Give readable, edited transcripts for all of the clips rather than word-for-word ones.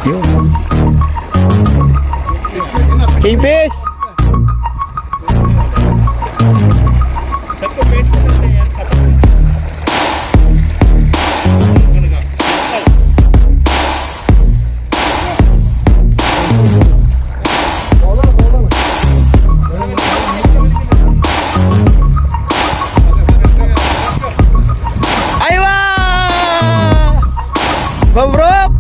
Yun. Kingfish! Mabrok!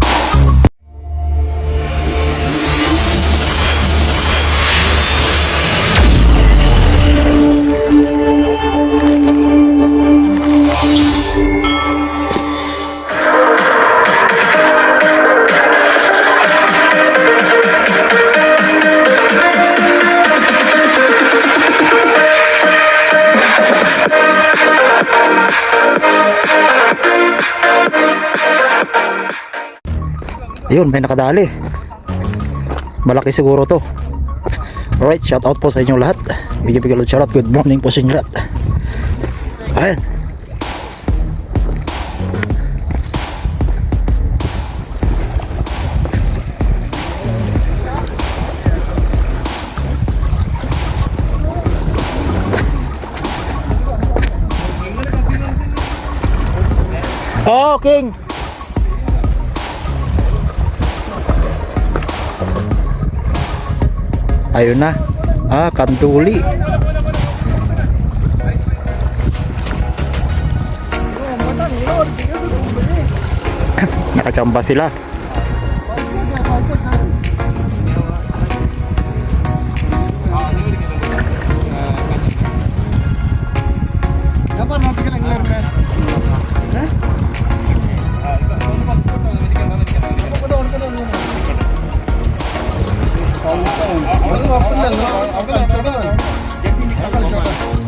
Ayun, may nakadali. Malaki siguro to. Alright, shout out po sa inyong lahat. Bigyan shout out. Good morning po sa inyong lahat. Ayan. Oh, King. Ayun na. Kanduli. Nakachamba sila.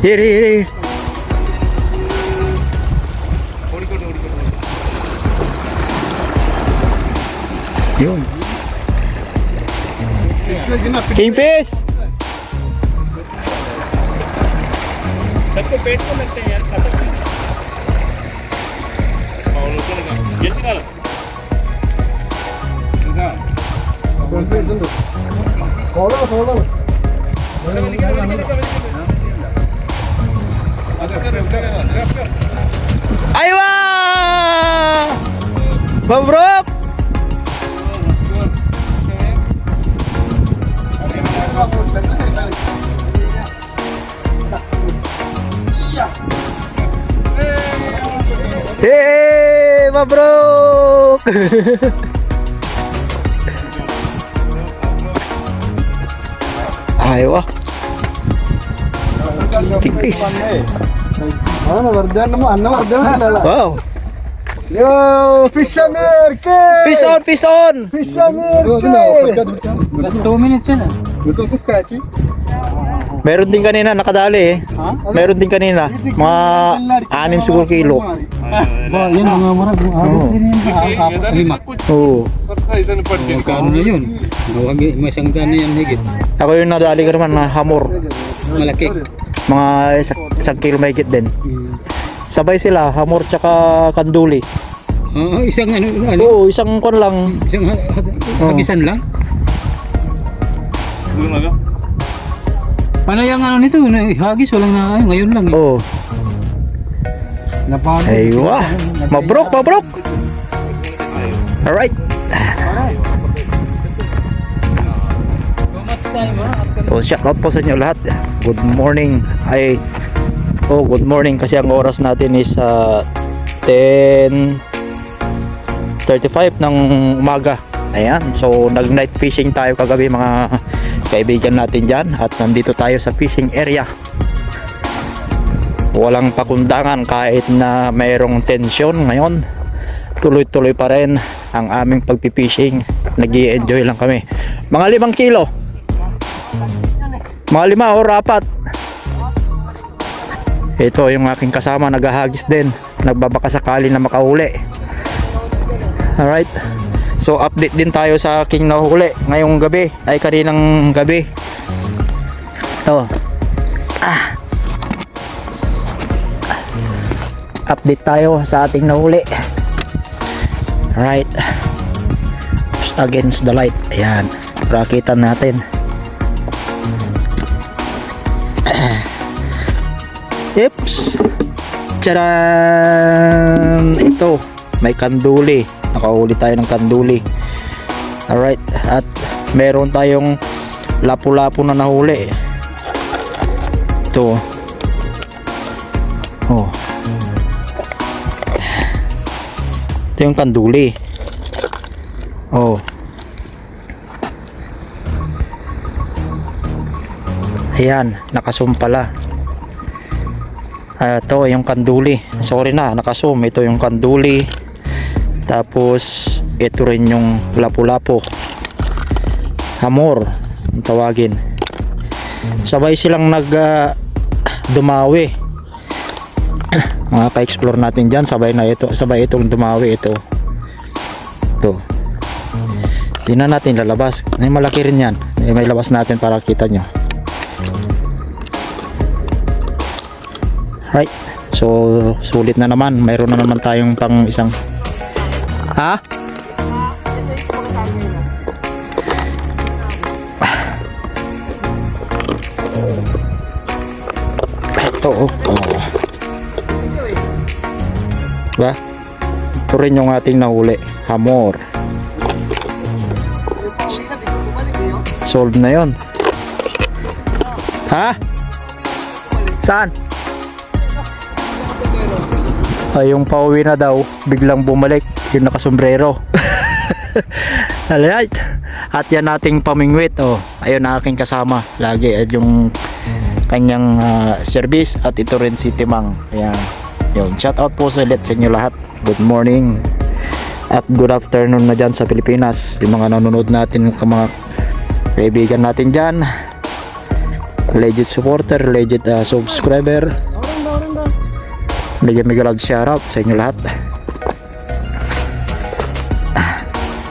Here. Yun. Kingfish! सबको पेट को लगते हैं यार खतरनाक पावलों को लगा ये चला Aywa! Mabrok! Hey, mabrok! Aywa. Kingfish. Wow. Yo, Fishamir ke. Fish on. Fishamir ke. बस 2 minutes है ना Betul tu skachi. Meron din kanina nakadali eh. Meron din kanina. Mga 6 siguro kilo. Ba yan mga mura lima Oo. kano na yun huwag may isang daan yan higit Ako yung nadali ko naman na hamor. malaki Mga 1 kilo mahigit din. Sabay sila, hamor tsaka kanduli. isang ano Oo, isang kon lang. isang hagisan lang paano yung ano nito hagis walang na ngayon lang Oo. Aywa. Mabrok. Alright. So, shout out po sa inyo lahat. Good morning. Good morning kasi ang oras natin is 10:35 ng umaga. Ayan. So, nag-night fishing tayo kagabi mga kaibigan natin dyan. At nandito tayo sa fishing area. Walang pakundangan kahit na mayroong tensyon ngayon. Tuloy-tuloy pa rin ang aming pagpipishing. Nag-i-enjoy lang kami. Mga 5 kilo. Mga 5 o 4. Ito yung aking kasama, naghahagis din. Nagbabaka sakali na makahuli. Alright. So update din tayo sa aking nahuli ngayong gabi. Ay kaninang gabi. Ito. Update tayo sa ating nahuli. Alright. Oops, against the light. Ayan. Rakitan natin. Oops. Tcharan! Ito, may kanduli. Nakahuli tayo ng kanduli. Alright. At meron tayong lapu-lapu na nahuli. Ito. Oh. Ito yung kanduli. Oh. Ayan, nakasum pala. Ito yung kanduli. Sorry na, nakasum. Ito yung kanduli. Tapos ito rin yung lapu-lapu. Hamor ang tawagin. Sabay silang dumawi. Mga ka-explore natin dyan, sabay itong dumawi. Ito di na natin lalabas. May malaki rin yan. May labas natin para kita nyo. Right, so sulit na naman. Mayroon na naman tayong pang isang ito ba? Ito rin yung ating nahuli, hamor. Solve na yon. Saan? Yung pauwi na daw, biglang bumalik yung nakasombrero. Alright. At yan nating pamingwit. Ayun na aking kasama lagi at yung kanyang service. At ito rin si Timang. Ayan. Yun, shout out po sa inyo lahat. Good morning at good afternoon na dyan sa Pilipinas. Yung mga nanonood natin, mga kaibigan natin dyan, legit supporter, legit subscriber, bigyan love shout out sa inyo lahat.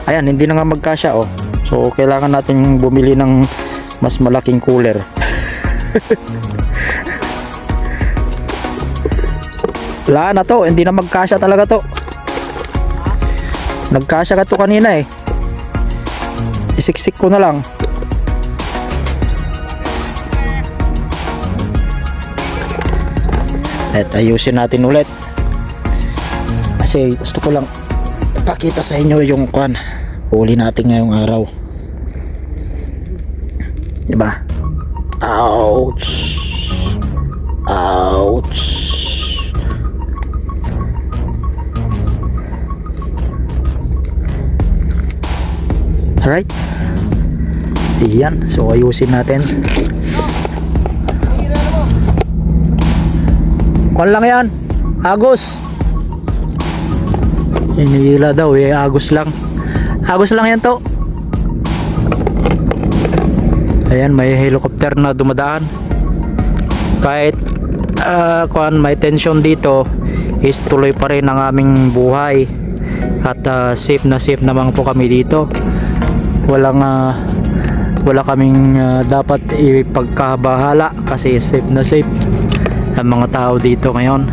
Ayan, hindi na nga magkasya so kailangan natin bumili ng mas malaking cooler. Wala na to, hindi na magkasya talaga to. Nagkasya ka to kanina isiksik ko na lang. At ayusin natin ulit kasi gusto ko lang ipakita sa inyo yung huli natin ngayong araw, diba? Ouch. Alright. Iyan. So ayusin natin. Kung lang yan. Agos. Hinihila daw agos lang. Agos lang yan to. Ayan, may helicopter na dumadaan. Kahit may tension dito, is tuloy pa rin ang aming buhay. At safe naman po kami dito. Wala kaming dapat ipagkabahala kasi safe na safe ang mga tao dito ngayon.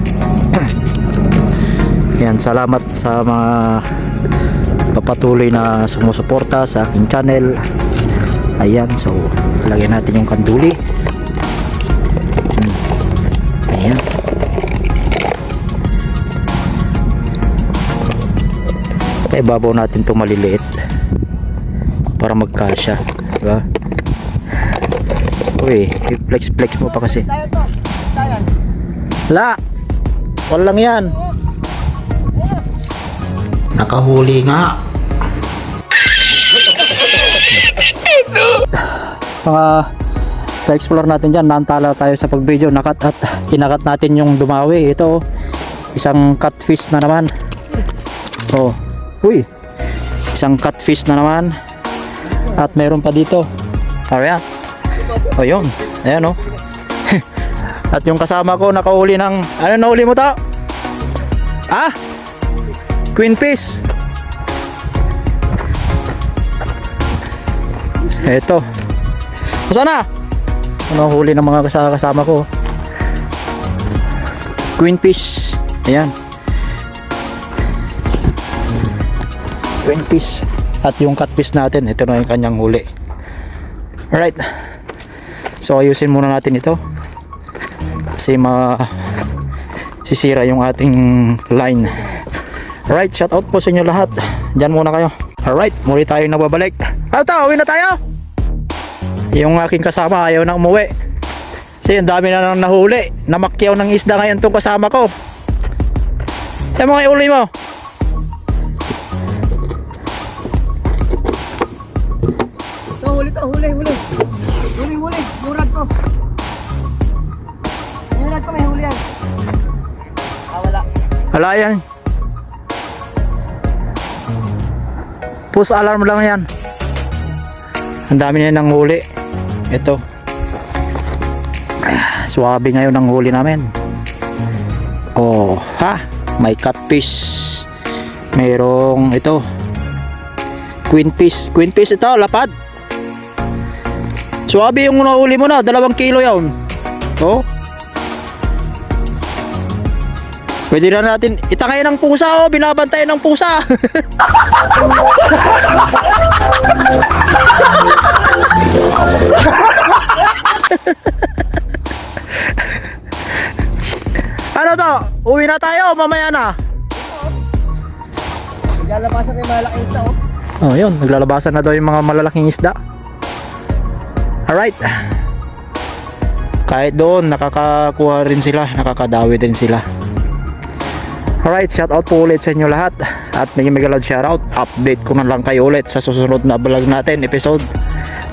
Yan, salamat sa mga papatuloy na sumusuporta sa aking channel. Ayan, so lagyan natin yung kanduli. Ayan. Ibabaw natin itong maliliit para magkasya, diba? Uy, flex mo pa kasi. Walang yan. Nakahuli nga. Mga ka-explore natin dyan, naantala tayo sa pag-video. Inakat natin yung dumawi. Ito, isang catfish na naman. Uy, isang catfish na naman. At meron pa dito. Ayan. Yun. Ayan At yung kasama ko nakahuli ng, ano nahuli mo to? Queen fish. Eto. Sana? Ano huli ng mga kasama ko? Queen fish. Ayan. Queen fish. At yung catfish natin, ito na yung kanyang huli. Alright. So ayusin muna natin ito. Kasi sisira yung ating line. Alright, shout out po sa inyo lahat. Diyan muna kayo. Alright, muli tayo nababalik. Uwi na tayo. Yung aking kasama ayaw na umuwi. Kasi ang dami na nang nahuli. Namakyaw ng isda ngayon tong kasama ko. Saan mo kayo uli mo? Huli to, huli. Murad ko. Murad ko, may huli yan. Wala. Wala yan. Push alarm lang yan. Ang dami na nang huli. Ito. Swabe ngayon ang huli namin. Oh, ha? May catfish. Mayroong ito. Queen fish ito, lapad. Swabe yung nahuli mo na, 2 kilo yun. Oh. Pwede na natin itangay ng pusa, oh, binabantay ng pusa. Ano to? Uwi na tayo, mamaya na. Lalabasan may malaking isda, oh. Oh, yun, naglalabasan na daw yung mga malalaking isda. Alright. Kahit doon, nakakakuha rin sila, nakakadawi din sila. Alright, shout out po ulit sa inyo lahat. At may loud shout out. Update ko na lang kayo ulit sa susunod na vlog natin, episode.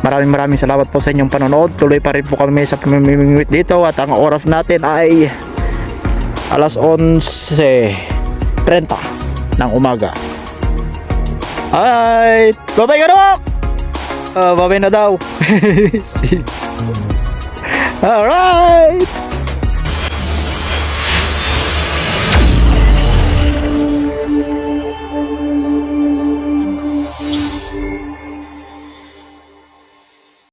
Maraming salamat po sa inyong panonood. Tuloy pa rin po kami sa pamimingwit dito. At ang oras natin ay alas 11:30 ng umaga. Alright, bye-bye Garok! Bye-bye na daw. Alright!